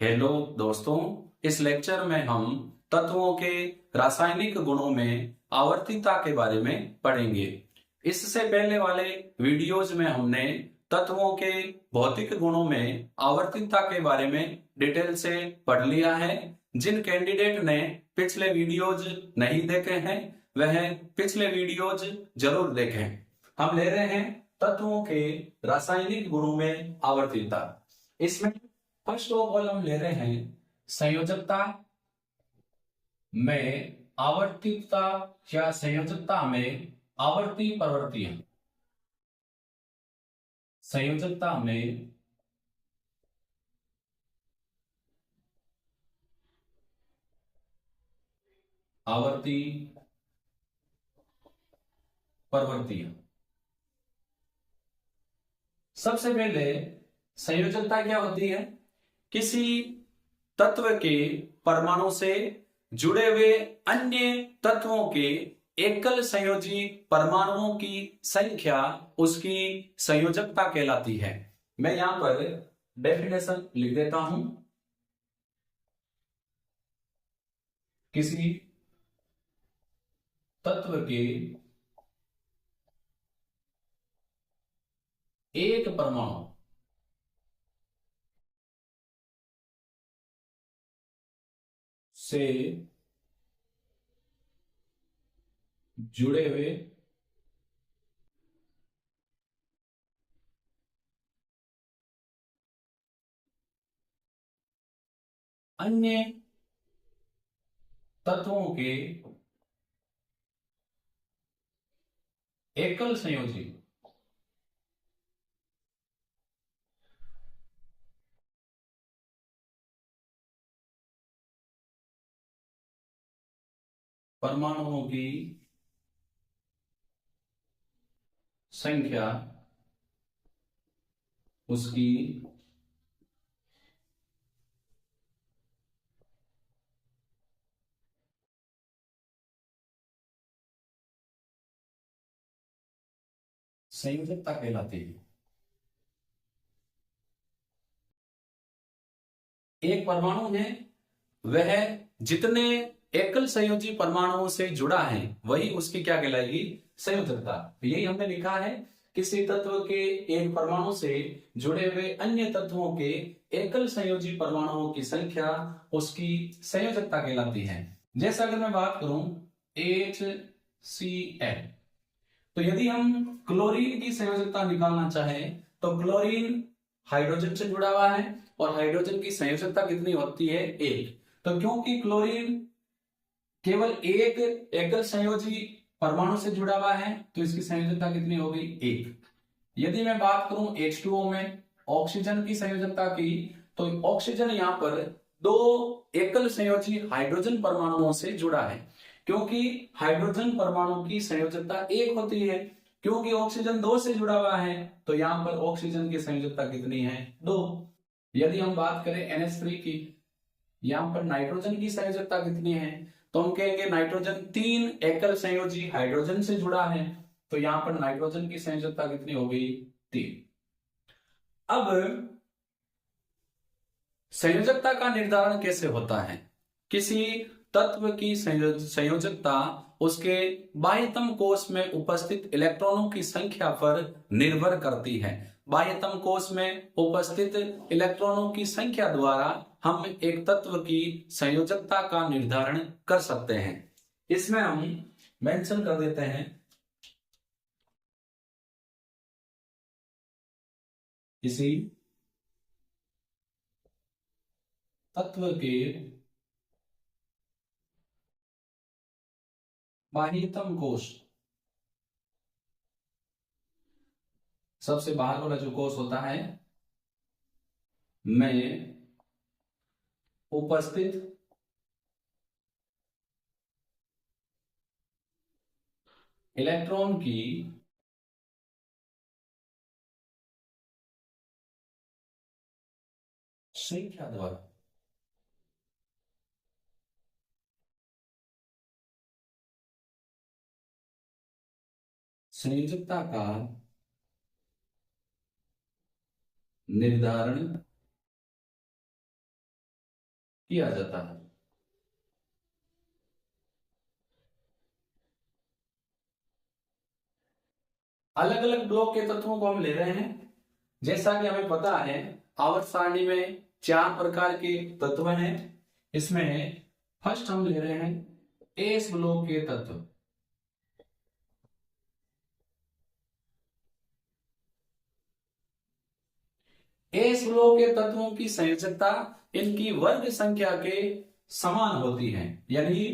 Hello दोस्तों, इस lecture में हम तत्वों के रासायनिक गुणों में आवर्तीयता के बारे में पढ़ेंगे। इससे पहले वाले वीडियोज में हमने तत्वों के भौतिक गुणों में आवर्तीयता के बारे में डिटेल से पढ़ लिया है। जिन कैंडिडेट ने पिछले वीडियोज नहीं देखे हैं वह पिछले वीडियोज जरूर देखें। हम ले रहे हैं तत्वों के रासायनिक गुणों में आवर्तीयता। इसमें फर्स्ट ऑफ ऑल हम ले रहे हैं संयोजकता में आवर्तीयता या संयोजकता में आवर्ती परिवर्ती। संयोजकता में आवर्ती परिवर्ती। सबसे पहले संयोजकता क्या होती है? किसी तत्व के परमाणु से जुड़े हुए अन्य तत्वों के एकल संयोजी परमाणुओं की संख्या उसकी संयोजकता कहलाती है। मैं यहां पर डेफिनेशन लिख देता हूं। किसी तत्व के एक परमाणु से जुड़े हुए अन्य तत्वों के एकल संयोजी परमाणुओं की संख्या उसकी संयोजकता कहलाती है। एक परमाणु है, वह जितने एकल संयोजी परमाणुओं से जुड़ा है वही उसकी क्या कहलाएगी? संयोजकता। यही हमने लिखा है, किसी तत्व के एक परमाणु से जुड़े हुए अन्य तत्वों के एकल संयोजी परमाणुओं की संख्या उसकी संयोजकता कहलाती है। जैसे अगर मैं बात करूं HCl, तो यदि हम क्लोरीन की संयोजकता निकालना चाहें तो क्लोरीन हाइड्रोजन से जुड़ा हुआ है और हाइड्रोजन की संयोजकता कितनी होती है? एक। तो क्योंकि क्लोरीन केवल एक एकल संयोजी परमाणु से जुड़ा हुआ है तो इसकी संयोजकता कितनी हो गई? एक। यदि मैं बात करूं H2O में ऑक्सीजन की संयोजकता की, तो ऑक्सीजन यहां पर दो एकल संयोजी हाइड्रोजन परमाणुओं से जुड़ा है। क्योंकि हाइड्रोजन परमाणु की संयोजकता एक होती है, क्योंकि ऑक्सीजन दो से जुड़ा हुआ है तो यहां पर ऑक्सीजन की संयोजकता कितनी है? दो। यदि हम बात करें NH3 की, यहां पर नाइट्रोजन की संयोजकता कितनी है? तो हम कहेंगे नाइट्रोजन तीन एकल संयोजी हाइड्रोजन से जुड़ा है, तो यहां पर नाइट्रोजन की संयोजकता कितनी हो गई? तीन। अब संयोजकता का निर्धारण कैसे होता है? किसी तत्व की संयोजकता उसके बाह्यतम कोश में उपस्थित इलेक्ट्रॉनों की संख्या पर निर्भर करती है। बाह्यतम कोश में उपस्थित इलेक्ट्रॉनों की संख्या द्वारा हम एक तत्व की संयोजकता का निर्धारण कर सकते हैं। इसमें हम मेंशन कर देते हैं किसी तत्व के बाह्यतम कोश, सबसे बाहर वाला जो कोश होता है, में उपस्थित इलेक्ट्रॉन की संख्या द्वारा संयोजकता का निर्धारण किया जाता है। अलग अलग ब्लॉक के तत्वों को हम ले रहे हैं। जैसा कि हमें पता है आवर्त सारणी में 4 प्रकार के तत्व हैं। इसमें फर्स्ट हम ले रहे हैं एस ब्लॉक के तत्व। एस ब्लॉक के तत्वों की संयोजकता इनकी वर्ग संख्या के समान होती है। यानी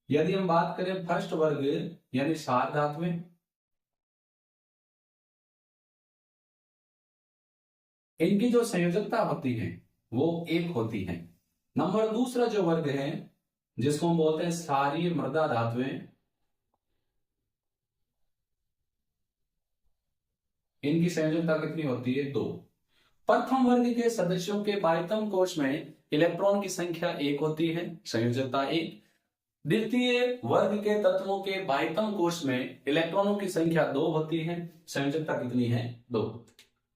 यदि हम बात करें फर्स्ट वर्ग यानी सार धातुएं, इनकी जो संयोजकता होती है वो 1 होती है। नंबर दूसरा जो वर्ग है जिसको हम बोलते हैं क्षारीय मृदा धातुएं, इनकी संयोजकता कितनी होती है? 2। प्रथम वर्ग के सदस्यों के बाह्यतम कोश में इलेक्ट्रॉन की संख्या 1 होती है, संयोजकता 1। द्वितीय वर्ग के तत्वों के बाह्यतम कोश में इलेक्ट्रॉनों की संख्या 2 होती है, संयोजकता कितनी है? 2।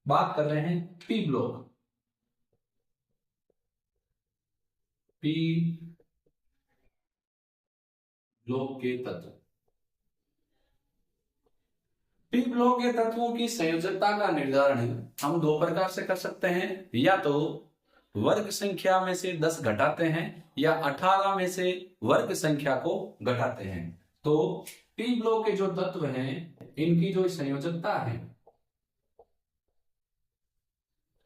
बात कर रहे हैं पी ब्लॉक। पी ब्लॉक के तत्व। पी ब्लॉक के तत्वों की संयोजकता का निर्धारण हम 2 प्रकार से कर सकते हैं। या तो वर्ग संख्या में से 10 घटाते हैं या 18 में से वर्ग संख्या को घटाते हैं। तो पी ब्लॉक के जो तत्व हैं इनकी जो संयोजकता है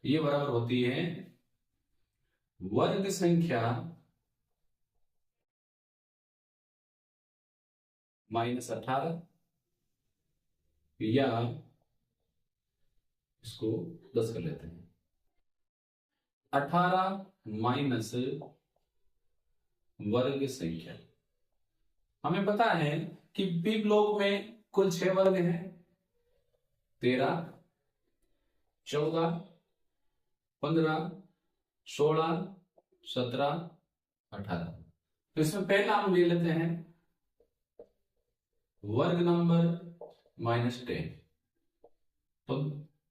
ये बराबर होती है वर्ग संख्या -18 या इसको 10 कर लेते हैं, 18 माइनस वर्ग संख्या। हमें पता है कि पी ब्लॉक में कुल 6 वर्ग हैं, 13, 14, 15, 16, 17, 18। तो इसमें पहला हम ले लेते हैं वर्ग नंबर -10। तो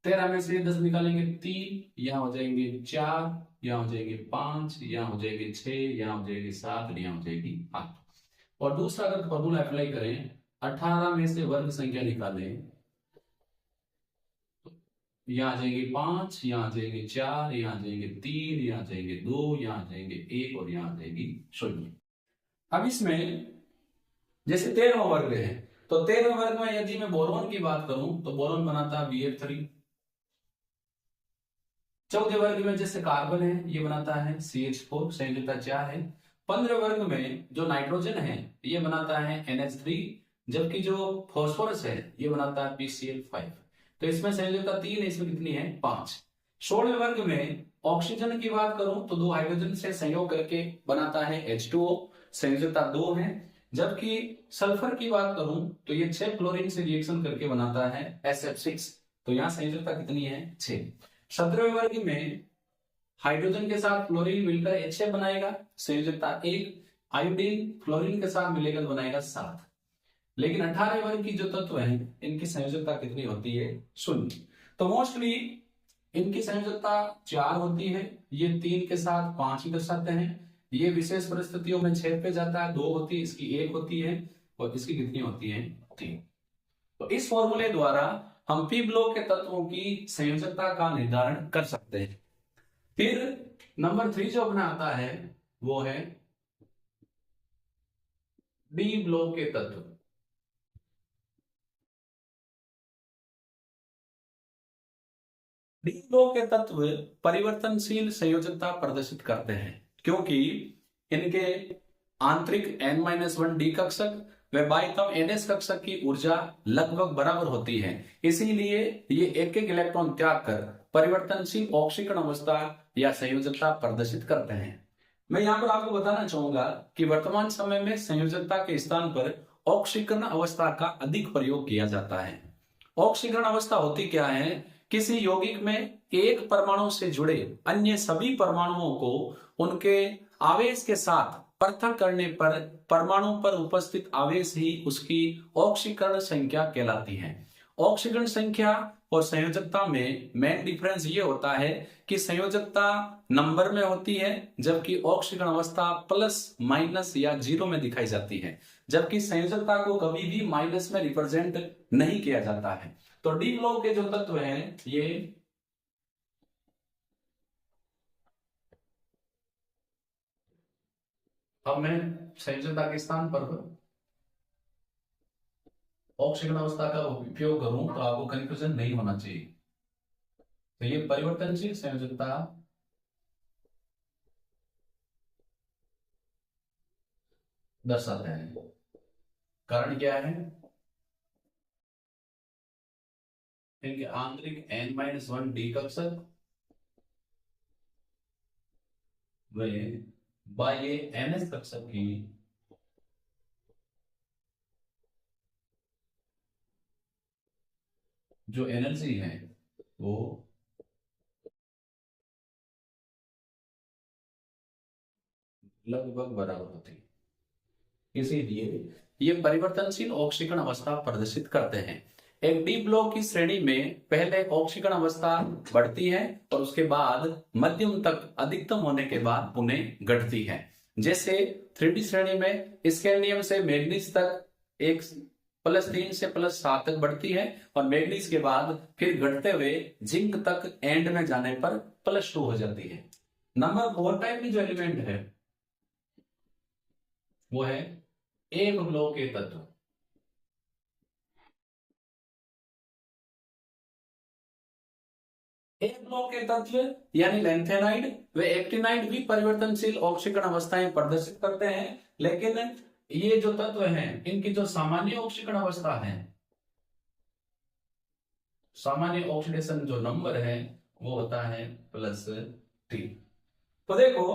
13 में से 10 निकालेंगे 3, यहां हो जाएंगे 4, यहां हो जाएंगे 5, यहां हो जाएंगे 6, यहां हो जाएगी 7 और यहां हो जाएगी 8। और दूसरा अगर फॉर्मूला अप्लाई करें 18 में से वर्ग संख्या निकालें, यहां आ जाएंगे 5, यहां आ जाएंगे 4, यहां आ जाएंगे 3, यहां आ जाएंगे 2, यहां आ जाएंगे 1 और यहां आ जाएगी 0। अब इसमें जैसे 13वां वर्ग है तो 13वें वर्ग में यदि मैं बोरॉन की बात करूं तो बोरॉन बनाता है BF3। 14वें वर्ग में जैसे कार्बन है ये बनाता है CH4, संयोजकता 4 है। 15वें वर्ग में जो नाइट्रोजन है ये बनाता है NH3, जबकि जो फॉस्फोरस है ये बनाता है PCl5। तो इसमें संयोजकता 3 है, इसमें कितनी है? 5। 16वें वर्ग में ऑक्सीजन की बात करूं तो 2 हाइड्रोजन से संयोग करके बनाता है H2O, संयोजकता 2 है। जबकि सल्फर की बात करूं तो ये 6 क्लोरीन से रिएक्शन करके बनाता है SF6, तो यहां संयोजकता कितनी है? 6। 17वें वर्ग में हाइड्रोजन के साथ क्लोरीन मिलकर HF बनाएगा, संयोजकता 1। आयोडीन क्लोरीन के साथ मिलेगा तो बनाएगा 7। लेकिन 18वें वर्ग की जो तत्व हैं इनकी संयोजकता कितनी होती है? 0। तो मोस्टली इनकी संयोजकता 4 होती है, ये 3 के साथ 5 ही दर्शाते हैं। ये विशेष परिस्थितियों में 6 पे जाता है, 2 होती है, इसकी 1 होती है और इसकी कितनी होती है? 3। तो इस फॉर्मूले द्वारा हम पी ब्लॉक के तत्वों की संयोजकता का निर्धारण कर सकते हैं। फिर नंबर 3 जो अपना आता है वो है डी ब्लॉक के तत्व। डी ब्लॉक के तत्व परिवर्तनशील संयोजकता प्रदर्शित करते हैं क्योंकि इनके आंतरिक N-1 डी कक्षक व बाह्यतम NS कक्षक की ऊर्जा लगभग बराबर होती है, इसीलिए ये एक एक इलेक्ट्रॉन त्याग कर परिवर्तनशील ऑक्सीकरण अवस्था या संयोजकता प्रदर्शित करते हैं। मैं यहाँ पर आपको बताना चाहूंगा कि वर्तमान समय में संयोजकता के स्थान पर ऑक्सीकरण अवस्था का अधिक प्रयोग किया जाता है। ऑक्सीकरण अवस्था होती क्या है? किसी यौगिक में एक परमाणु से जुड़े अन्य सभी परमाणुओं को उनके आवेश के साथ पृथक करने पर परमाणु पर उपस्थित आवेश ही उसकी ऑक्सीकरण संख्या कहलाती है। ऑक्सीकरण संख्या और संयोजकता में मेन डिफरेंस ये होता है कि संयोजकता नंबर में होती है, जबकि ऑक्सीकरण अवस्था प्लस माइनस या जीरो में दिखाई जाती है, जबकि संयोजकता को कभी भी माइनस में रिप्रेजेंट नहीं किया जाता है। तो डी ब्लॉक के जो तत्व हैं ये अब मैं संयोजकता के स्थान पर ऑक्सीकरण अवस्था का उपयोग करूं तो आपको कंफ्यूजन नहीं होना चाहिए। तो ये परिवर्तनशील संयोजकता दर्शाते हैं। कारण क्या है? इनके आंतरिक n-1 डी कक्षक व बाह्य ns कक्षक की जो एनर्जी है वो लगभग बराबर होती है। इसीलिए ये परिवर्तनशील ऑक्सीकरण अवस्था प्रदर्शित करते हैं। एक डी ब्लॉक की श्रेणी में पहले ऑक्सीकरण अवस्था बढ़ती है और उसके बाद मध्यम तक अधिकतम होने के बाद पुनः घटती है। जैसे 3D श्रेणी में स्कैंडियम से मैग्नीज तक एक +3 से +7 तक बढ़ती है और मैग्नीज के बाद फिर घटते हुए जिंक तक एंड में जाने पर +2 हो जाती है। नंबर 4 टाइप की जो एलिमेंट है वो है एक ब्लॉक के तत्व। एक ब्लॉक के तत्व यानी लैंथेनाइड व एक्टिनाइड भी परिवर्तनशील ऑक्सीकरण अवस्थाएं प्रदर्शित करते हैं, लेकिन ये जो तत्व हैं इनकी जो सामान्य ऑक्सीकरण अवस्था है, सामान्य ऑक्सीडेशन जो नंबर है वो होता है +T। तो देखो,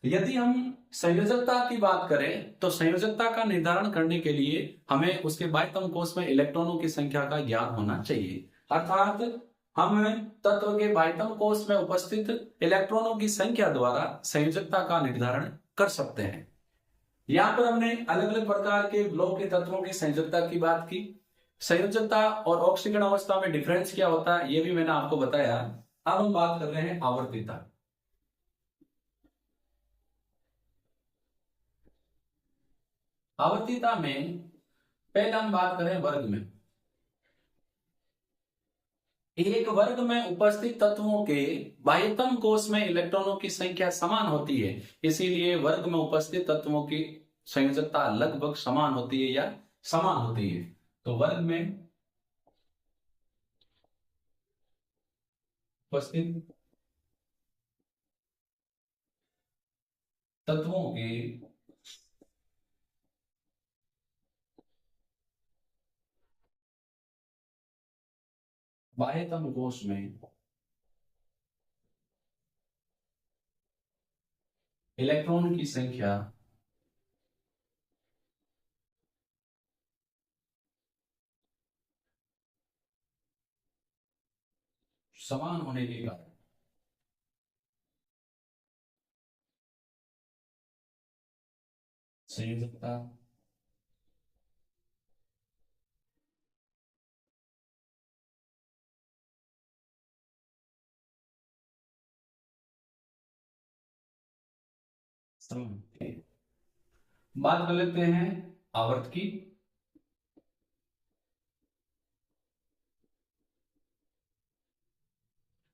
यदि हम संयोजकता की बात करें तो संयोजकता का निर्धारण करने के लिए हमें उसके बाह्यतम कोश में इलेक्ट्रॉनों की संख्या का ज्ञान होना चाहिए। अर्थात हम तत्व के बाह्यतम कोश में उपस्थित इलेक्ट्रॉनों की संख्या द्वारा संयोजकता का निर्धारण कर सकते हैं। यहाँ पर हमने अलग अलग प्रकार के ब्लॉक के तत्वों की संयोजकता की बात की। संयोजकता और ऑक्सीकरण अवस्था में डिफरेंस क्या होता है ये भी मैंने आपको बताया। अब हम बात कर रहे हैं आवर्तीता। आवर्तीता में पहले हम बात करें वर्ग में। एक वर्ग में उपस्थित तत्वों के बाह्यतम कोश में इलेक्ट्रॉनों की संख्या समान होती है, इसीलिए वर्ग में उपस्थित तत्वों की संयोजकता लगभग समान होती है या समान होती है। तो वर्ग में उपस्थित तत्वों के बाह्यतम कोश में इलेक्ट्रॉन की संख्या समान होने के कारण संयोजकता समान होती है। बात कर लेते हैं आवर्त की।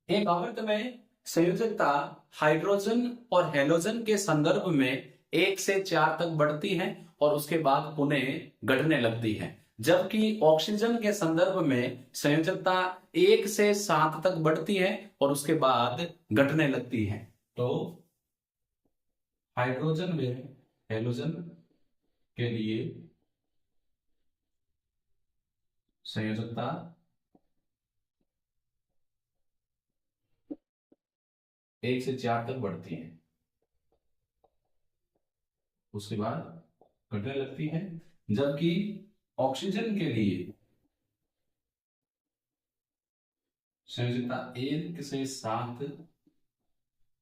एक आवर्त में संयोजकता हाइड्रोजन और हेलोजन के संदर्भ में 1 से 4 तक बढ़ती है और उसके बाद पुनः घटने लगती है, जबकि ऑक्सीजन के संदर्भ में संयोजकता 1 से 7 तक बढ़ती है और उसके बाद घटने लगती है। तो हाइड्रोजन में हेलोजन के लिए संयोजकता 1 से 4 तक बढ़ती है, उसके बाद घटने लगती है, जबकि ऑक्सीजन के लिए संयोजकता 1 से 7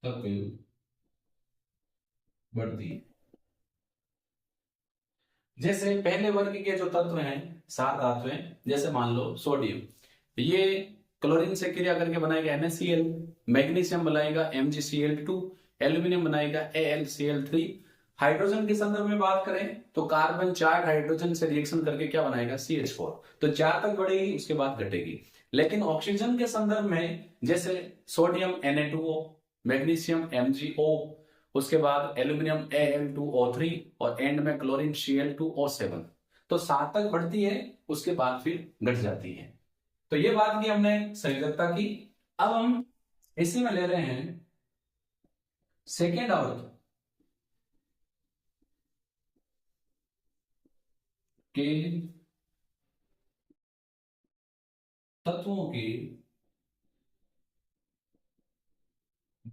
तक बढ़ती है। जैसे पहले वर्ग के जो तत्व हैं 7 धातुएं, जैसे मान लो सोडियम, ये क्लोरीन से क्रिया करके बनाएगा NaCl, मैग्नीशियम बनाएगा MgCl2, एल्यूमिनियम बनाएगा AlCl3। हाइड्रोजन के संदर्भ में बात करें तो कार्बन 4 हाइड्रोजन से रिएक्शन करके क्या बनाएगा CH4, तो 4 तक बढ़ेगी, उसके बाद घटेगी। लेकिन ऑक्सीजन के संदर्भ में जैसे सोडियम Na2O, मैग्नीशियम MgO, उसके बाद एल्यूमिनियम Al2O3 और एंड में क्लोरीन Cl2O7, तो 7 तक बढ़ती है, उसके बाद फिर घट जाती है। तो ये बात की हमने संयोजकता की। अब हम इसी में ले रहे हैं सेकेंड आवर्त के तत्वों के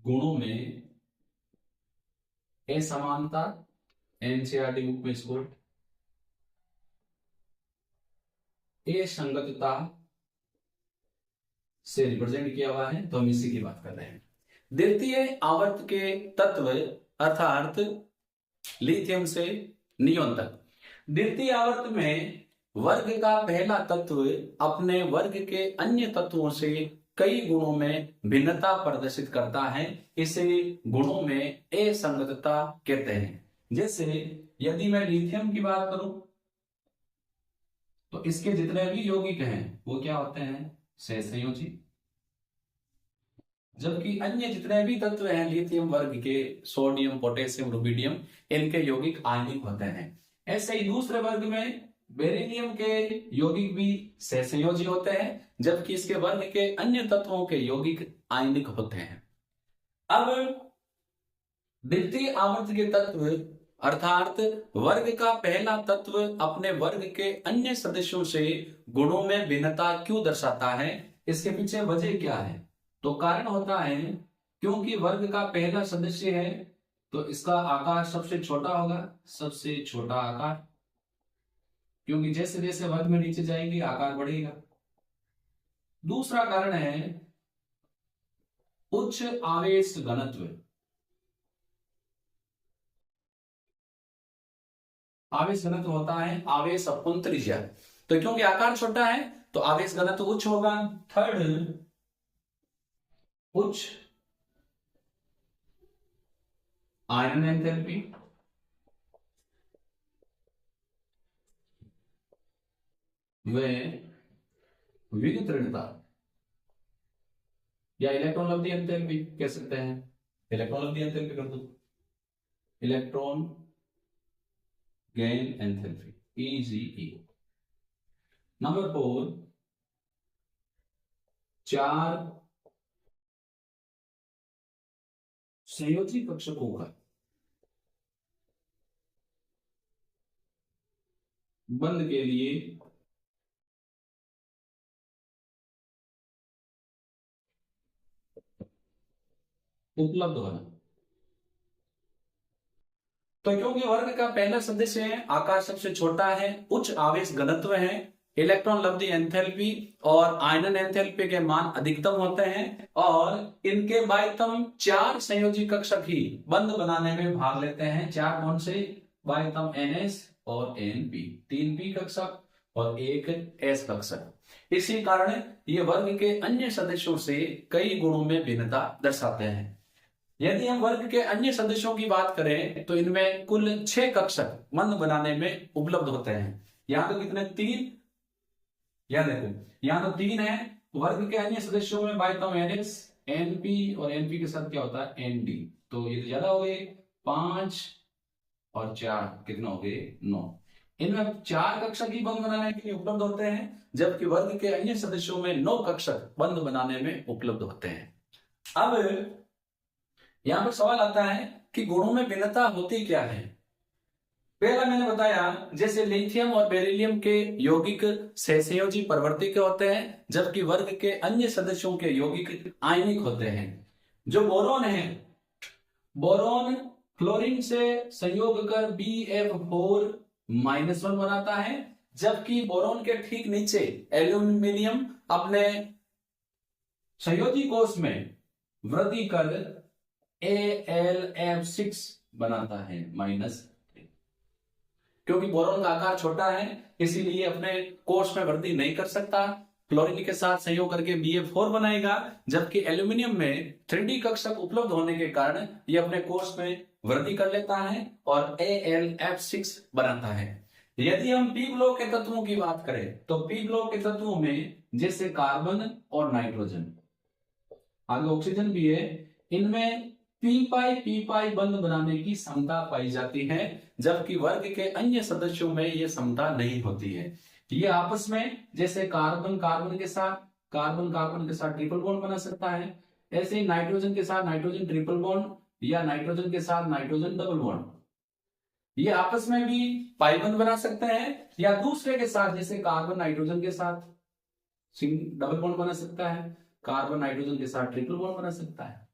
गुणों में असमानता, NCERT बुक में इसको असंगतता से रिप्रेजेंट किया हुआ है, तो हम इसी की बात कर रहे हैं। द्वितीय आवर्त के तत्व अर्थात लिथियम से नियोन तक। द्वितीय आवर्त में वर्ग का पहला तत्व अपने वर्ग के अन्य तत्वों से कई गुणों में भिन्नता प्रदर्शित करता है, इसे गुणों में असंगतता कहते हैं। जैसे यदि मैं लिथियम की बात करूं तो इसके जितने भी यौगिक हैं वो क्या होते हैं, सहसंयोजी, जबकि अन्य जितने भी तत्व हैं लिथियम वर्ग के, सोडियम, पोटेशियम, रुबिडियम, इनके यौगिक आयनिक होते हैं। ऐसे ही दूसरे वर्ग में बेरिलियम के यौगिक भी सहसंयोजी होते हैं, जबकि इसके वर्ग के अन्य तत्वों के यौगिक आयनिक होते हैं। अब द्वितीय आवर्त के तत्व अर्थात वर्ग का पहला तत्व अपने वर्ग के अन्य सदस्यों से गुणों में भिन्नता क्यों दर्शाता है, इसके पीछे वजह क्या है? तो कारण होता है क्योंकि वर्ग का पहला सदस्य है तो इसका आकार सबसे छोटा होगा, सबसे छोटा आकार, क्योंकि जैसे जैसे वर्ग में नीचे जाएंगे आकार बढ़ेगा। दूसरा कारण है उच्च आवेश घनत्व। आवेश घनत्व होता है आवेश अपॉन त्रिज्या, तो क्योंकि आकार छोटा है तो आवेश घनत्व उच्च होगा। थर्ड, उच्च आयरन एंथैल्पी, वे विद्युत ऋणता या इलेक्ट्रॉन लब्धि एंथैल्पी कह सकते हैं। इलेक्ट्रॉन लब्धि एंथैल्पी कर दो, electron gain enthalpy EGE। Number 4, 4 संयोजी कक्षकों का बंध के लिए उपलब्ध होना। तो क्योंकि वर्ग का पहला सदस्य है, आकार सबसे छोटा है, उच्च आवेश घनत्व है, इलेक्ट्रॉन लब्धि एंथैल्पी और आयनन एंथैल्पी के मान अधिकतम होते हैं और इनके बाह्यतम 4 संयोजी कक्षक ही बंध बनाने में भाग लेते हैं। 4 कौन से? बाह्यतम NS और NP, 3 P कक्षक और 1 S कक्षक। इसी कारण ये वर्ग के अन्य सदस्यों से कई गुणों में भिन्नता दर्शाते हैं। यदि हम वर्ग के अन्य सदस्यों की बात करें तो इनमें कुल 6 कक्षक बंध बनाने में उपलब्ध होते हैं। यहां तो कितने? 3। याद देखो यहां तो 3 है। वर्ग के अन्य सदस्यों में बाह्यतम NS, NP और NP के साथ क्या होता है ND, तो ये तो ज्यादा हो गए, 5 और 4 कितना हो गए? 9। इनमें 4 कक्षक ही बंध बनाने के लिए उपलब्ध होते हैं, जबकि वर्ग के अन्य सदस्यों में 9 कक्षक बंध बनाने में उपलब्ध होते हैं। अब यहां पर सवाल आता है कि गुणों में भिन्नता होती क्या है। पहला मैंने बताया जैसे लिथियम और बेरिलियम के यौगिक सहसंयोजी प्रवृत्ति के होते हैं, जबकि वर्ग के अन्य सदस्यों के यौगिक आयनिक होते हैं। जो बोरोन है, बोरोन क्लोरीन से संयोग कर BF4-1 बनाता है, जबकि बोरोन के ठीक नीचे एल्यूमिनियम अपने संयोजी कोष में वृद्धि कर AlF6 बनाता है -3। क्योंकि बोरोन का आकार छोटा है इसीलिए अपने कोष में वृद्धि नहीं कर सकता, क्लोरीन के साथ संयोग करके BF4 बनाएगा, जबकि एल्यूमिनियम में 3D कक्षक उपलब्ध होने के कारण ये अपने कोर्स में वृद्धि कर लेता है और AlF6 बनाता है। यदि हम पी ब्लॉक के तत्वों की बात करें तो पी ब्लॉक के तत्वों में जैसे कार्बन और नाइट्रोजन, आगे ऑक्सीजन भी है, इनमें पी पाई बंध बनाने की क्षमता पाई जाती है, जबकि वर्ग के अन्य सदस्यों में यह क्षमता नहीं होती है। ये आपस में जैसे कार्बन कार्बन के साथ ट्रिपल बॉन्ड बना सकता है, ऐसे ही नाइट्रोजन के साथ नाइट्रोजन ट्रिपल बॉन्ड या नाइट्रोजन के साथ नाइट्रोजन डबल बॉन्ड, ये आपस में भी पाई बंध बना सकते हैं, या दूसरे के साथ जैसे कार्बन नाइट्रोजन के साथ डबल बॉन्ड बना सकता है, कार्बन नाइट्रोजन के साथ ट्रिपल बॉन्ड बना सकता है।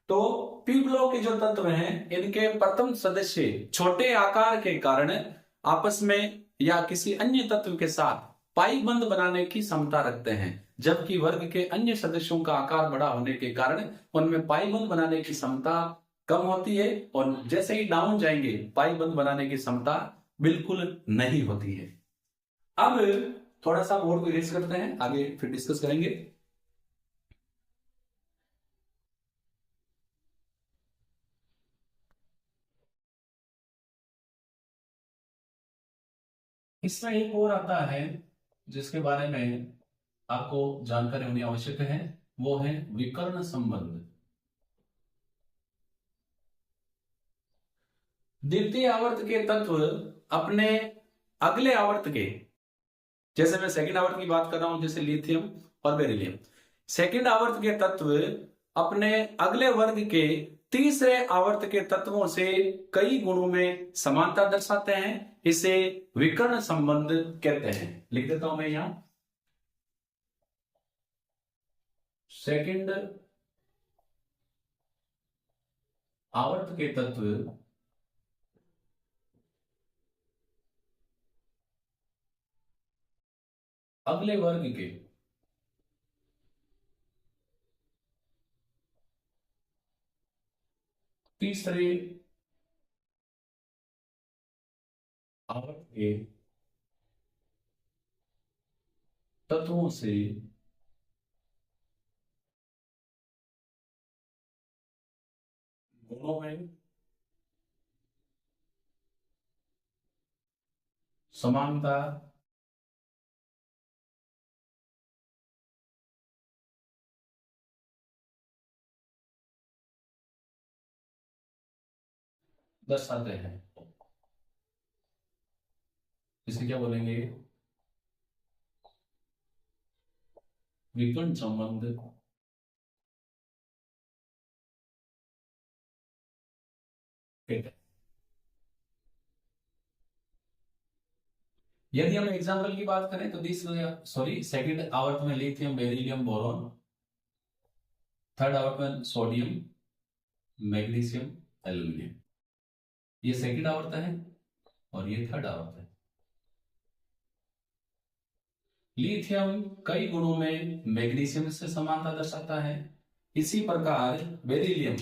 तो पी ब्लॉक के जो तत्व हैं, इनके प्रथम सदस्य छोटे आकार के कारण आपस में या किसी अन्य तत्व के साथ पाई बंध बनाने की क्षमता रखते हैं, जबकि वर्ग के अन्य सदस्यों का आकार बड़ा होने के कारण उनमें पाई बंध बनाने की क्षमता कम होती है, और जैसे ही डाउन जाएंगे पाई बंध बनाने की क्षमता बिल्कुल नहीं होती है। अब थोड़ा सा बोर्ड को इरेज करते हैं, आगे फिर डिस्कस करेंगे। इसमें एक और आता है जिसके बारे में आपको जानकारी होनी आवश्यक है, वो है विकर्ण संबंध। द्वितीय आवर्त के तत्व अपने अगले आवर्त के, जैसे मैं सेकंड आवर्त की बात कर रहा हूं जैसे लिथियम और बेरिलियम, सेकंड आवर्त के तत्व अपने अगले वर्ग के तीसरे आवर्त के तत्वों से कई गुणों में समानता दर्शाते हैं, इसे विकर्ण संबंध कहते हैं। लिख देता हूं मैं यहां, सेकंड आवर्त के तत्व अगले वर्ग के तीसरे आवर्त के तत्वों से गुणों में समानता दर्शाते हैं। इसे क्या बोलेंगे? विकर्ण संबंध कहते हैं। यदि हम एग्जाम्पल की बात करें तो सेकंड आवर्त में लिथियम बेरिलियम बोरॉन, थर्ड आवर्त में सोडियम मैग्नीशियम एल्यूमिनियम, ये सेकंड आवर्त है और ये थर्ड आवर्त है। लिथियम कई गुणों में मैग्नीशियम से समानता दर्शाता है, इसी प्रकार बेरिलियम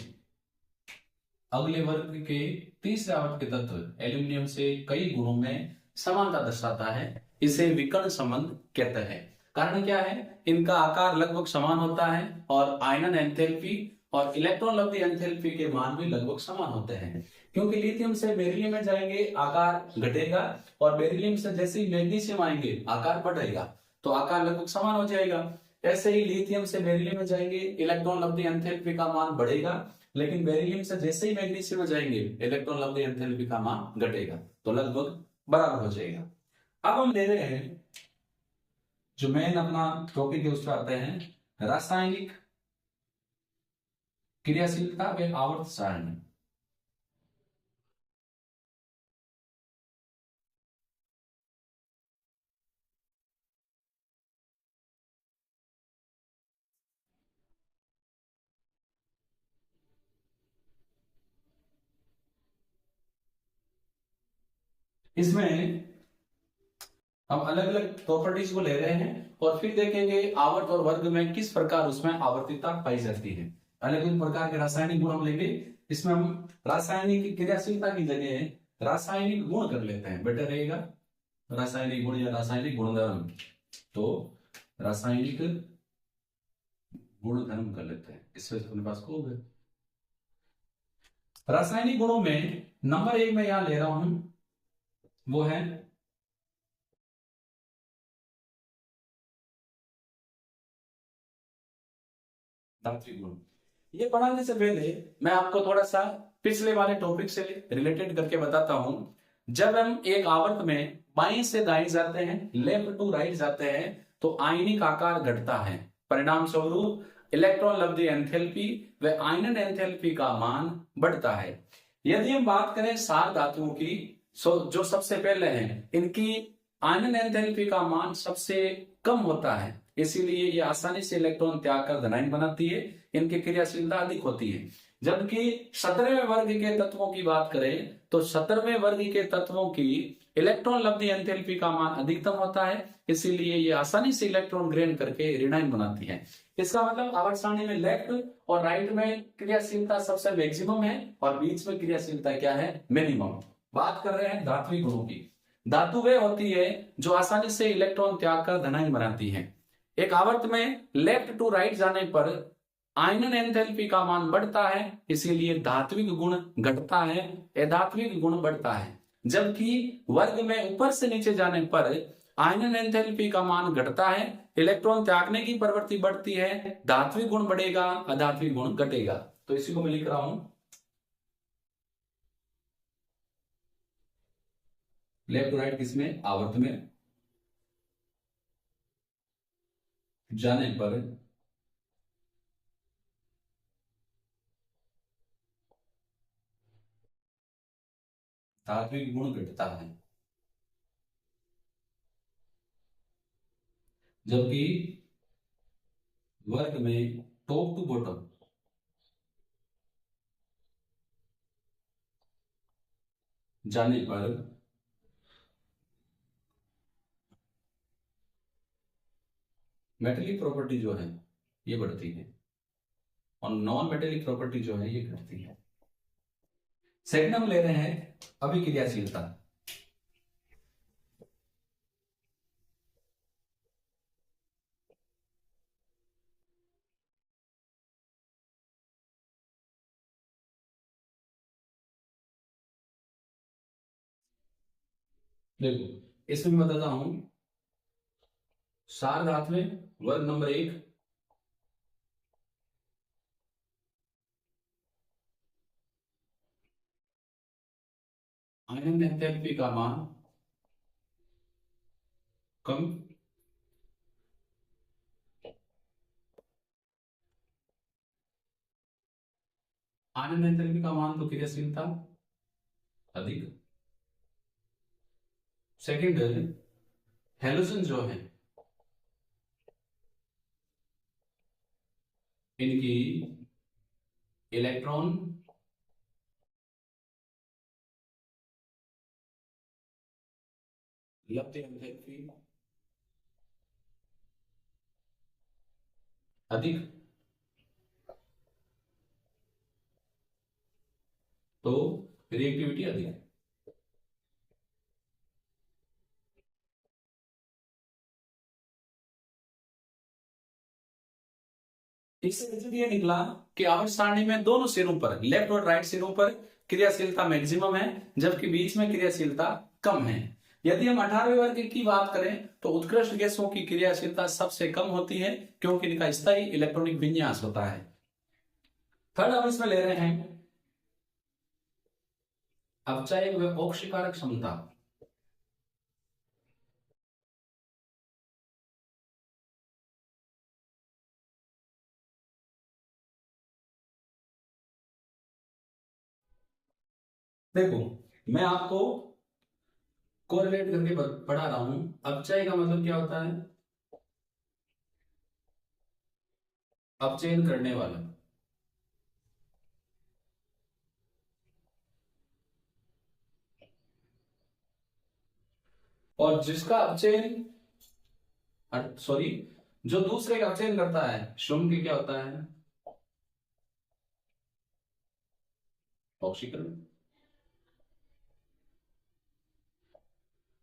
अगले वर्ग के तीसरे आवर्त के तत्व एल्यूमिनियम से कई गुणों में समानता दर्शाता है, इसे विकर्ण संबंध कहते हैं। कारण क्या है? इनका आकार लगभग समान होता है और आयनन एंथैल्पी और इलेक्ट्रॉन लब्धि एंथैल्पी के मान भी लगभग समान होते हैं। क्योंकि लिथियम से बेरिलियम में जाएंगे आकार घटेगा और बेरिलियम से जैसे ही मैग्नीशियम आएंगे आकार बढ़ेगा, तो आकार लगभग समान हो जाएगा। ऐसे ही लिथियम से बेरिलियम में जाएंगे इलेक्ट्रॉन लब्धि एंथैल्पी का मान बढ़ेगा, लेकिन बेरिलियम से जैसे ही मैग्नीशियम में जाएंगे इलेक्ट्रॉन लब्धि एंथैल्पी का मान घटेगा, तो लगभग बराबर हो जाएगा। अब हम ले रहे हैं जो मेन अपना टॉपिक है, उस पर आते हैं रासायनिक क्रियाशीलता व आवर्त सारणी। इसमें हम अलग अलग प्रॉपर्टीज को ले रहे हैं और फिर देखेंगे आवर्त और वर्ग में किस प्रकार उसमें आवर्तिता पाई जाती है। अलग अलग प्रकार के रासायनिक गुण हम लेंगे, इसमें हम रासायनिक क्रियाशीलता की जगह रासायनिक गुण कर लेते हैं, बेटर रहेगा, रासायनिक गुण या रासायनिक गुणधर्म। तो रासायनिक गुणधर्म कर लेते हैं, इससे अपने पास को हो गए। रासायनिक गुणों में नंबर 1 में यहां ले रहा हूं, वो है धात्विक गुण। ये पढ़ाने से पहले मैं आपको थोड़ा सा पिछले वाले टॉपिक से रिलेटेड करके बताता हूं। जब हम एक आवर्त में बाएं से दाएं जाते हैं, लेफ्ट टू राइट जाते हैं, तो आयनिक आकार घटता है। परिणाम स्वरूप इलेक्ट्रॉन लब्धि एंथैल्पी व आयनन एंथैल्पी का मान बढ़ता है। यदि हम बात करें सार धातुओं की, जो सबसे पहले हैं, इनकी आयनन एंथैल्पी का मान सबसे कम होता है, इसीलिए ये आसानी से इलेक्ट्रॉन त्याग कर धनायन बनाती है, इनकी क्रियाशीलता अधिक होती है। जबकि 17वें वर्ग के तत्वों की बात करें तो 17वें वर्ग के तत्वों की इलेक्ट्रॉन लब्धि एंथैल्पी का मान अधिकतम होता है, इसीलिए ये आसानी से इलेक्ट्रॉन ग्रहण करके ऋणायन बनाती है। इसका मतलब आवर्त सारणी में लेफ्ट और राइट में क्रियाशीलता सबसे मैक्सिमम है और बीच में क्रियाशीलता क्या है, मिनिमम। बात कर रहे हैं धात्विक गुणों की। धातु वे होती है जो आसानी से इलेक्ट्रॉन त्याग कर धनायन बनाती है। एक आवर्त में लेफ्ट टू राइट जाने पर आयनन एंथैल्पी का मान बढ़ता है, इसीलिए धात्विक गुण घटता है, अधात्विक गुण बढ़ता है। जबकि वर्ग में ऊपर से नीचे जाने पर आयनन एंथैल्पी का मान घटता है, इलेक्ट्रॉन त्यागने की प्रवृत्ति बढ़ती है, धात्विक गुण बढ़ेगा, अधात्विक गुण घटेगा। तो इसी को मैं लिख रहा हूं, लेफ्ट टू राइट किसमें, आवर्त में जाने पर धात्विक गुण घटता है, जबकि वर्ग में टॉप टू बॉटम जाने पर मेटेलिक प्रॉपर्टी जो है ये बढ़ती है और नॉन मेटेलिक प्रॉपर्टी जो है ये घटती है। सेकंड हम ले रहे हैं अभिक्रियाशीलता। देखो इसमें मैं बताता हूं, सार धातु में वर्ग नंबर 1 आयनन एंथैल्पी का मान कम, आयनन एंथैल्पी का मान तो क्रियाशीलता अधिक। सेकंड हैलोजन जो है इनकी इलेक्ट्रॉन लब्धि एंथैल्पी अधिक, तो रिएक्टिविटी अधिक है। इससे रिजल्ट ये निकला कि आवर्त सारणी में दोनों सिरों पर, लेफ्ट और राइट सिरों पर क्रियाशीलता मैक्सिमम है, जबकि बीच में क्रियाशीलता कम है। यदि हम 18वें वर्ग की बात करें तो उत्कृष्ट गैसों की क्रियाशीलता सबसे कम होती है, क्योंकि इनका स्थायी इलेक्ट्रॉनिक विन्यास होता है। थर्ड हम इसमें ले रहे हैं अपचायक व ऑक्सीकारक क्षमता। देखो मैं आपको कोरिलेट करके पढ़ा रहा हूं। अपचय का मतलब क्या होता है, अपचयन करने वाला। और जिसका अपचयन, सॉरी, जो दूसरे का अपचयन करता है, शुम्भ क्या होता है, ऑक्सीकरण।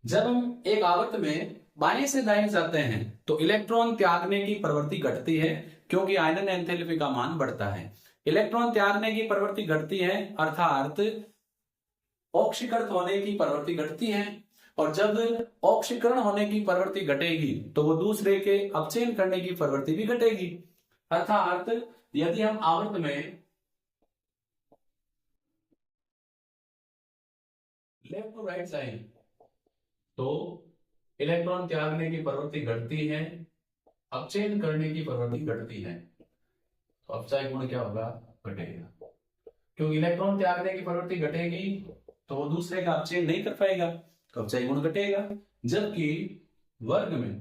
जब हम एक आवर्त में बाएं से दाएं जाते हैं तो इलेक्ट्रॉन त्यागने की प्रवृत्ति घटती है क्योंकि आयनन एंथैल्पी का मान बढ़ता है। इलेक्ट्रॉन त्यागने की प्रवृत्ति घटती है अर्थात ऑक्सीकृत होने की प्रवृत्ति घटती है, और जब ऑक्सीकरण होने की प्रवृत्ति घटेगी तो वो दूसरे के अपचयन करने की प्रवृत्ति भी घटेगी। अर्थात यदि हम आवर्त में लेफ्ट टू राइट जाएं तो इलेक्ट्रॉन त्यागने की प्रवृत्ति घटती है, अपचयन करने की प्रवृत्ति घटती है, तो अपचय गुण क्या होगा, घटेगा। क्योंकि इलेक्ट्रॉन त्यागने की प्रवृत्ति घटेगी तो वो दूसरे का अपचयन नहीं कर पाएगा, तो अपचय गुण घटेगा। जबकि वर्ग में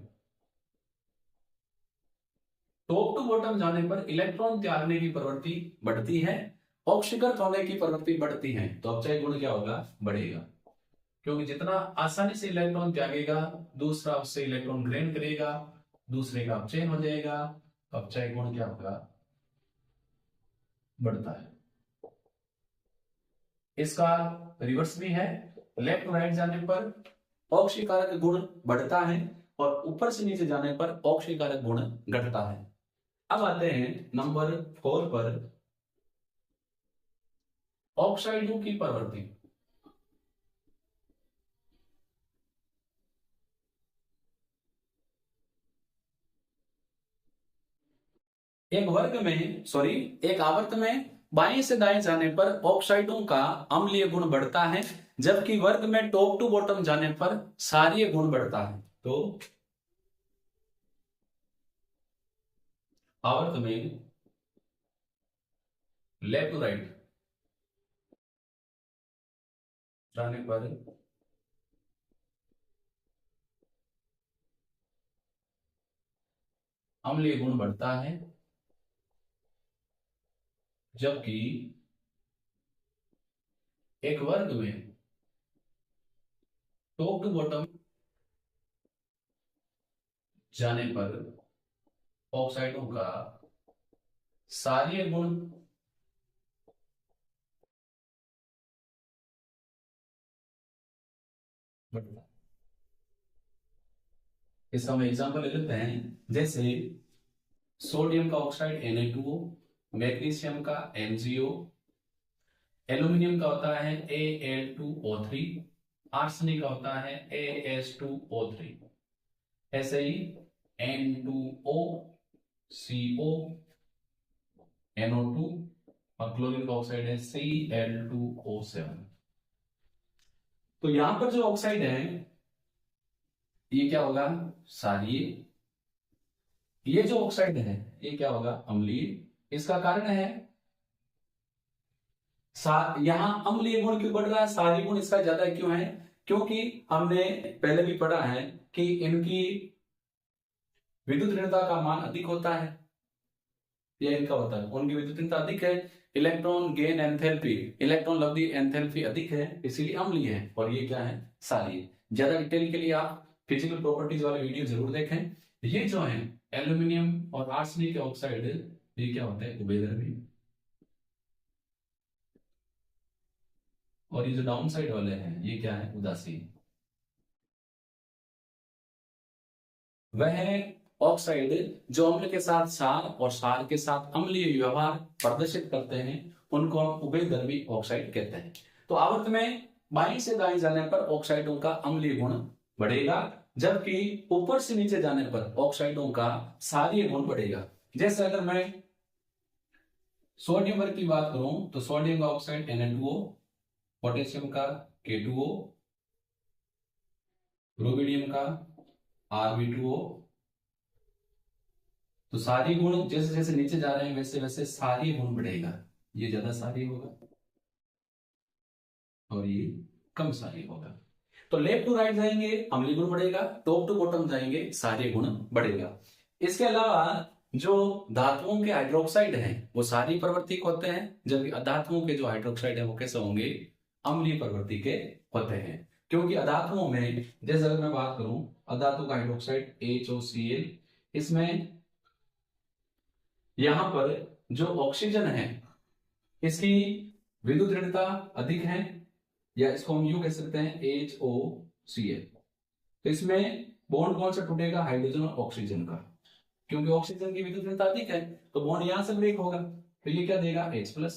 टॉप टू बॉटम जाने पर इलेक्ट्रॉन त्यागने की प्रवृत्ति बढ़ती है, ऑक्सीकृत होने की प्रवृत्ति बढ़ती है, तो अपचय गुण क्या होगा, बढ़ेगा। क्योंकि जितना आसानी से इलेक्ट्रॉन त्यागेगा दूसरा उससे इलेक्ट्रॉन ग्रहण करेगा, दूसरे का अपचयन हो जाएगा, तो अपचय गुण क्या होगा, बढ़ता है। इसका रिवर्स भी है, लेफ्ट टू राइट जाने पर ऑक्सीकारक गुण बढ़ता है और ऊपर से नीचे जाने पर ऑक्सीकारक गुण घटता है। अब आते हैं नंबर 4 पर, ऑक्साइडों की प्रवृत्ति। एक आवर्त में बाएं से दाएं जाने पर ऑक्साइडों का अम्लीय गुण बढ़ता है, जबकि वर्ग में टॉप टू बॉटम जाने पर क्षारीय गुण बढ़ता है। तो आवर्त में लेफ्ट टू राइट जाने पर अम्लीय गुण बढ़ता है, जबकि एक वर्ग में टॉप टू बॉटम जाने पर ऑक्साइडों का क्षारीय गुण बढ़ता है। इसका हम एग्जांपल ले लेते हैं, जैसे सोडियम का ऑक्साइड Na2O, मैग्नीशियम का MgO, एल्यूमिनियम का होता है Al2O3, आर्सेनिक का होता है As2O3, ऐसे ही N2O, CO, NO2 और क्लोरीन का ऑक्साइड है Cl2O7। तो यहां पर जो ऑक्साइड है ये क्या होगा, क्षारीय। ये जो ऑक्साइड है ये क्या होगा, अम्लीय। इसका कारण है यहां अम्लीय गुण क्यों बढ़ रहा है, क्षारीय गुण इसका ज्यादा क्यों है, क्योंकि हमने पहले भी पढ़ा है कि इनकी विद्युत ऋणता का मान अधिक होता है, यह इनका होता है, उनकी विद्युत ऋणता अधिक है, इलेक्ट्रॉन गेन एंथैल्पी, इलेक्ट्रॉन लब्धि एंथैल्पी अधिक है, इसीलिए अम्लीय है, और ये क्या है, क्षारीय। ज्यादा डिटेल के लिए आप फिजिकल प्रॉपर्टीज वाले वीडियो जरूर देखें। ये जो है एल्यूमिनियम और आर्सेनिक ऑक्साइड, ये क्या होता है, उभयधर्मी, और ये जो डाउन साइड वाले हैं ये क्या है, उदासीन। वह ऑक्साइड जो अम्ल के साथ क्षार और क्षार के साथ अम्लीय व्यवहार प्रदर्शित करते हैं उनको हम उभयधर्मी ऑक्साइड कहते हैं। तो आवर्त में बाएं से दाएं जाने पर ऑक्साइडों का अम्लीय गुण बढ़ेगा, जबकि ऊपर से नीचे जाने पर ऑक्साइडों का क्षारीय गुण बढ़ेगा। जैसे अगर मैं सोडियम वर्ग की बात करूं तो सोडियम का ऑक्साइड Na2O, पोटेशियम का K2O, रुबिडियम का Rb2O। तो क्षारीय गुण जैसे जैसे नीचे जा रहे हैं वैसे वैसे क्षारीय गुण बढ़ेगा, ये ज्यादा क्षारीय होगा और ये कम क्षारीय होगा। तो लेफ्ट टू राइट जाएंगे अम्लीय गुण बढ़ेगा, टॉप टू बॉटम जाएंगे क्षारीय गुण बढ़ेगा। इसके अलावा जो धातुओं के हाइड्रोक्साइड हैं वो क्षारीय प्रवृत्ति के होते हैं, जबकि अधातुओं के जो हाइड्रोक्साइड है वो कैसे होंगे, अम्लीय प्रवृत्ति के होते हैं। क्योंकि अधातुओं में जैसे अगर मैं बात करूं अधातु का हाइड्रोक्साइड HOCl, इसमें यहां पर जो ऑक्सीजन है इसकी विद्युत ऋणता अधिक है, या इसको हम यूं कह सकते हैं HOCl। तो इसमें बॉन्ड कौन सा टूटेगा, हाइड्रोजन और ऑक्सीजन का, क्योंकि ऑक्सीजन की विद्युत ऋणता अधिक है तो बॉन्ड यहां से ब्रेक होगा, तो ये क्या देगा H+।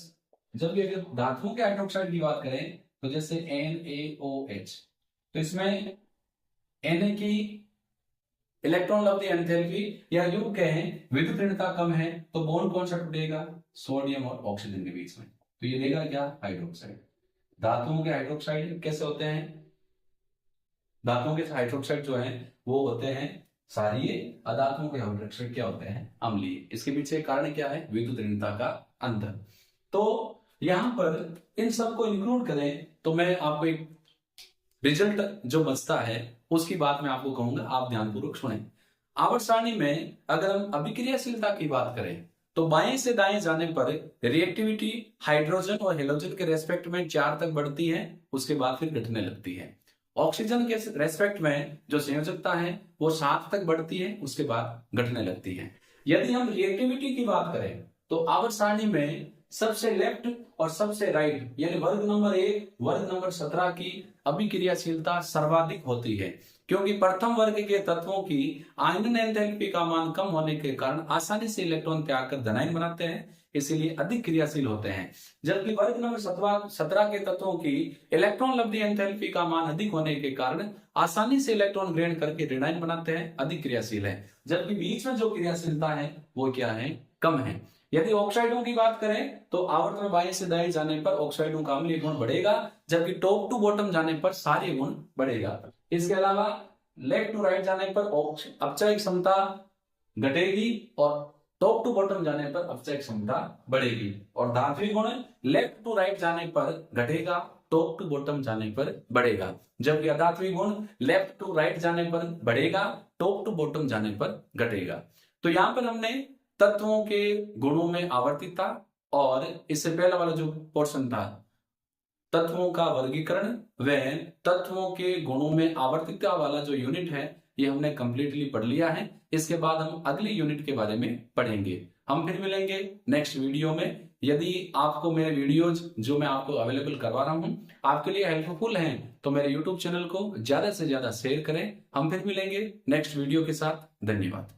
जबकि अगर धातुओं के हाइड्रोक्साइड की बात करें तो जैसे NaOH, तो इसमें Na की इलेक्ट्रॉन लब्धि एंथैल्पी या यूं कहें विद्युत ऋणता कम है, तो बॉन्ड कौन सा टूटेगा, सोडियम और ऑक्सीजन के बीच में, तो ये देगा क्या, हाइड्रोक्साइड। धातुओं के हाइड्रोक्साइड कैसे होते हैं, धातुओं के हाइड्रोक्साइड जो हैं वो होते हैं क्षारीय, अधातुओं के हाइड्रोक्साइड क्या होते हैं, अम्लीय। इसके पीछे कारण क्या है, विद्युत ऋणता का अंतर। तो यहां पर इन सबको इंक्लूड करें तो मैं आपको एक रिजल्ट जो बचता है उसकी बात मैं आपको कहूंगा, आप ध्यानपूर्वक सुने। आवर्त सारणी में अगर हम अभिक्रियाशीलता की बात करें तो बाएं से दाएं जाने पर रिएक्टिविटी हाइड्रोजन और हेलोजन के रेस्पेक्ट में 4 तक बढ़ती है, उसके बाद फिर घटने लगती है। ऑक्सीजन के रेस्पेक्ट में जो संयोजकता है वो 7 तक बढ़ती है, उसके बाद घटने लगती है। यदि हम रिएक्टिविटी की बात करें तो आवर्त सारणी में सबसे लेफ्ट और सबसे राइट यानी वर्ग नंबर 1, वर्ग नंबर 17 की अभिक्रियाशीलता सर्वाधिक होती है, क्योंकि प्रथम वर्ग के तत्वों की आयनन एंथैल्पी का मान कम होने के कारण आसानी से इलेक्ट्रॉन त्याग कर धनायन बनाते हैं, इसीलिए अधिक क्रियाशील होते हैं। जबकि वर्ग नंबर 17 के तत्वों की इलेक्ट्रॉन लब्धि एंथैल्पी का मान अधिक होने के कारण आसानी से इलेक्ट्रॉन ग्रहण करके ऋणायन बनाते हैं, अधिक क्रियाशील है। जबकि बीच में जो क्रियाशीलता है वो क्या है, कम है। यदि ऑक्साइडों की बात करें तो आवर्त में बाएं से दाएं जाने पर ऑक्साइडों का अम्लीय गुण बढ़ेगा, जबकि टॉप टू बॉटम जाने पर सारे गुण बढ़ेगा। इसके अलावा लेफ्ट टू राइट जाने पर अपचय क्षमता घटेगी और टॉप टू बॉटम जाने पर अपचय क्षमता बढ़ेगी। और धात्विक गुण लेफ्ट टू राइट जाने पर घटेगा, टॉप टू बॉटम जाने पर बढ़ेगा। जबकि अधात्विक गुण लेफ्ट टू राइट जाने पर बढ़ेगा, टॉप टू बॉटम जाने पर घटेगा। तो यहां पर हमने तत्वों के गुणों में आवर्तिता और इससे पहला वाला जो पोर्शन था तत्वों का वर्गीकरण, वह तत्वों के गुणों में आवर्तिता वाला जो यूनिट है ये हमने कंप्लीटली पढ़ लिया है। इसके बाद हम अगली यूनिट के बारे में पढ़ेंगे। हम फिर मिलेंगे नेक्स्ट वीडियो में। यदि आपको मेरे वीडियोज जो मैं आपको अवेलेबल करवा रहा हूं आपके लिए हेल्पफुल हैं तो मेरे यूट्यूब चैनल को ज्यादा से ज्यादा शेयर करें। हम फिर मिलेंगे नेक्स्ट वीडियो के साथ। धन्यवाद।